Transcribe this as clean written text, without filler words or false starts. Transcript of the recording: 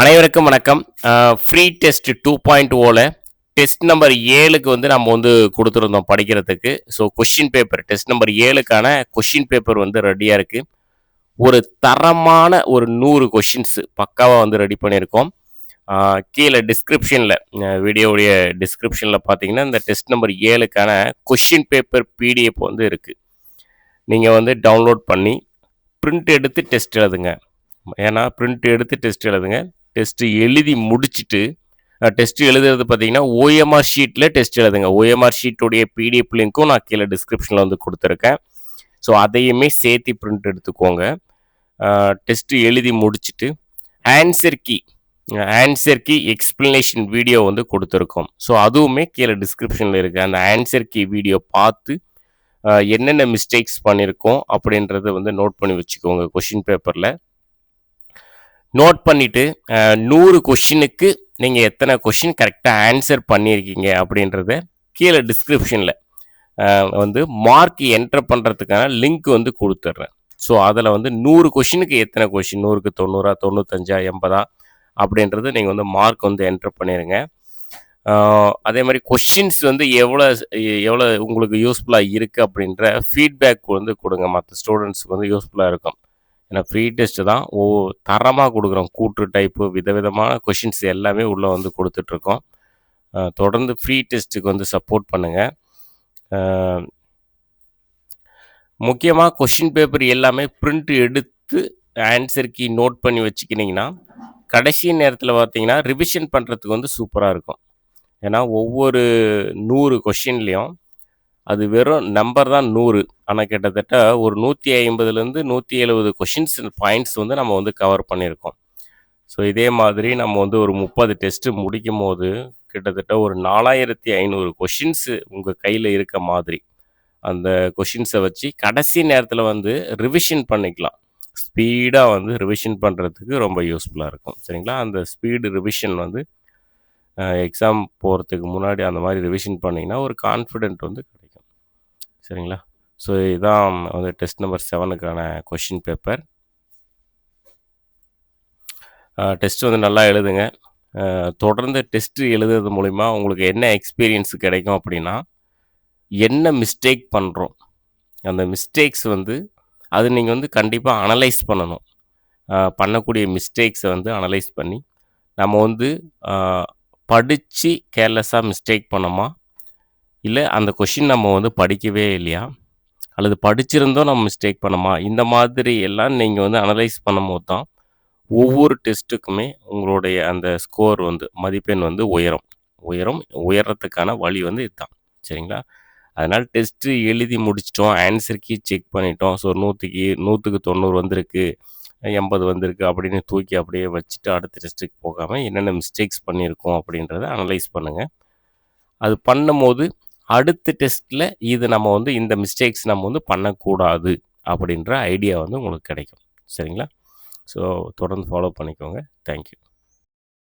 அனைவருக்கும் வணக்கம். Free test 2.0ல டெஸ்ட் நம்பர் 7க்கு வந்து நம்ம வந்து குடுத்துருந்தோம் படிக்கிறதுக்கு. So question paper test number 7க்கான கொஸ்டின் பேப்பர் வந்து ரெடியா இருக்கு. ஒரு தரமான ஒரு 100 கொஸ்டின்ஸ் பக்காவா வந்து ரெடி பண்ணியிருக்கோம். கீழ டிஸ்கிரிப்ஷன்ல வீடியோவுடைய டிஸ்கிரிப்ஷன்ல பார்த்தீங்கன்னா, இந்த டெஸ்ட் நம்பர் 7க்கான கொஸ்டின் பேப்பர் பிடிஎஃப் வந்து இருக்கு. நீங்க வந்து டவுன்லோட் பண்ணி பிரிண்ட் எடுத்து டெஸ்ட் எழுதுங்க. ஏன்னா பிரிண்ட் எடுத்து டெஸ்ட் எழுதுங்க. டெஸ்ட் எழுதி முடிச்சுட்டு டெஸ்ட் எழுதுறது பார்த்தீங்கன்னா, ஓஎம்ஆர் ஷீட்டில் டெஸ்ட் எழுதுங்க. ஓஎம்ஆர் ஷீட்டுடைய பிடிஎஃப் லிங்க்கும் நான் கீழே டிஸ்கிரிப்ஷனில் வந்து கொடுத்துருக்கேன். ஸோ அதையுமே சேர்த்து பிரிண்ட் எடுத்துக்கோங்க. டெஸ்ட் எழுதி முடிச்சுட்டு ஆன்சர் கீ எக்ஸ்பிளனேஷன் வீடியோ வந்து கொடுத்துருக்கோம். ஸோ அதுவுமே கீழே டிஸ்கிரிப்ஷனில் இருக்குது. அந்த ஆன்சர் கீ வீடியோ பார்த்து என்னென்ன மிஸ்டேக்ஸ் பண்ணியிருக்கோம் அப்படின்றத வந்து நோட் பண்ணி வச்சுக்கோங்க. கொஷின் பேப்பரில் நோட் பண்ணிவிட்டு 100 கொஷினுக்கு நீங்கள் எத்தனை கொஷின் கரெக்டாக ஆன்சர் பண்ணியிருக்கீங்க அப்படின்றத கீழே டிஸ்கிரிப்ஷனில் வந்து மார்க் என்டர் பண்ணுறதுக்கான லிங்க் வந்து கொடுத்துட்றேன். ஸோ அதில் வந்து 100 கொஷினுக்கு எத்தனை கொஷின், 100க்கு 90, 95, 80 அப்படின்றது நீங்கள் வந்து மார்க் வந்து என்டர் பண்ணிடுங்க. அதே மாதிரி கொஷின்ஸ் வந்து எவ்வளோ உங்களுக்கு யூஸ்ஃபுல்லாக இருக்குது அப்படின்ற ஃபீட்பேக் வந்து கொடுங்க. மற்ற ஸ்டூடெண்ட்ஸுக்கு வந்து யூஸ்ஃபுல்லாக இருக்கும். ஏன்னா ஃப்ரீ டெஸ்ட்டு தான் தரமாக கொடுக்குறோம். கூற்று டைப்பு விதவிதமான கொஷின்ஸ் எல்லாமே உள்ளே வந்து கொடுத்துட்ருக்கோம். தொடர்ந்து ஃப்ரீ டெஸ்ட்டுக்கு வந்து சப்போர்ட் பண்ணுங்கள். முக்கியமாக கொஷின் பேப்பர் எல்லாமே பிரிண்ட் எடுத்து ஆன்சர் கீ நோட் பண்ணி வச்சுக்கிட்டிங்கன்னா, கடைசி நேரத்தில் பார்த்தீங்கன்னா ரிவிஷன் பண்ணுறதுக்கு வந்து சூப்பராக இருக்கும். ஏன்னா ஒவ்வொரு 100 கொஷின்லேயும் அது வெறும் நம்பர் தான் 100. ஆனால் கிட்டத்தட்ட ஒரு 150லேருந்து 170 கொஷின்ஸ் பாயிண்ட்ஸ் வந்து நம்ம வந்து கவர் பண்ணியிருக்கோம். ஸோ இதே மாதிரி நம்ம வந்து ஒரு 30 டெஸ்ட்டு முடிக்கும் போது கிட்டத்தட்ட ஒரு 4500 கொஷின்ஸு உங்கள் கையில் இருக்க மாதிரி அந்த கொஷின்ஸை வச்சு கடைசி நேரத்தில் வந்து ரிவிஷன் பண்ணிக்கலாம். ஸ்பீடாக வந்து ரிவிஷன் பண்ணுறதுக்கு ரொம்ப யூஸ்ஃபுல்லாக இருக்கும். சரிங்களா? அந்த ஸ்பீடு ரிவிஷன் வந்து எக்ஸாம் போகிறதுக்கு முன்னாடி அந்த மாதிரி ரிவிஷன் பண்ணிங்கன்னா ஒரு கான்ஃபிடென்ட் வந்து கிடைக்கும். சரிங்களா? ஸோ இதுதான் வந்து டெஸ்ட் நம்பர் 7க்கான கொஷின் பேப்பர். டெஸ்ட் வந்து நல்லா எழுதுங்க. தொடர்ந்து டெஸ்ட்டு எழுதுறது மூலிமா உங்களுக்கு என்ன எக்ஸ்பீரியன்ஸ் கிடைக்கும் அப்படின்னா, என்ன மிஸ்டேக் பண்ணுறோம், அந்த மிஸ்டேக்ஸ் வந்து அது நீங்கள் வந்து கண்டிப்பாக அனலைஸ் பண்ணணும். பண்ணக்கூடிய மிஸ்டேக்ஸை வந்து அனலைஸ் பண்ணி நம்ம வந்து படித்து கேர்லெஸ்ஸாக மிஸ்டேக் பண்ணோமா, இல்லை அந்த கொஷின் நம்ம வந்து படிக்கவே இல்லையா, அல்லது படிச்சிருந்தோம் நம்ம மிஸ்டேக் பண்ணோமா, இந்த மாதிரி எல்லாம் நீங்கள் வந்து அனலைஸ் பண்ணும்போது தான் ஒவ்வொரு டெஸ்ட்டுக்குமே உங்களுடைய அந்த ஸ்கோர் வந்து மதிப்பெண் வந்து உயர்றதுக்கான வழி வந்து இதுதான். சரிங்களா? அதனால் டெஸ்ட்டு எழுதி முடிச்சிட்டோம், ஆன்சர் கீ செக் பண்ணிட்டோம். ஸோ 100க்கு 90 வந்திருக்கு, 80 வந்திருக்கு அப்படின்னு தூக்கி அப்படியே வச்சுட்டு அடுத்த டெஸ்ட்டுக்கு போகாமல் என்னென்ன மிஸ்டேக்ஸ் பண்ணியிருக்கோம் அப்படின்றத அனலைஸ் பண்ணுங்கள். அது பண்ணும்போது அடுத்த டெஸ்ட்டில் இது நம்ம வந்து இந்த மிஸ்டேக்ஸ் நம்ம வந்து பண்ணக்கூடாது அப்படின்ற ஐடியா வந்து உங்களுக்கு கிடைக்கும். சரிங்களா? ஸோ தொடர்ந்து ஃபாலோ பண்ணிக்கோங்க. தேங்க்யூ.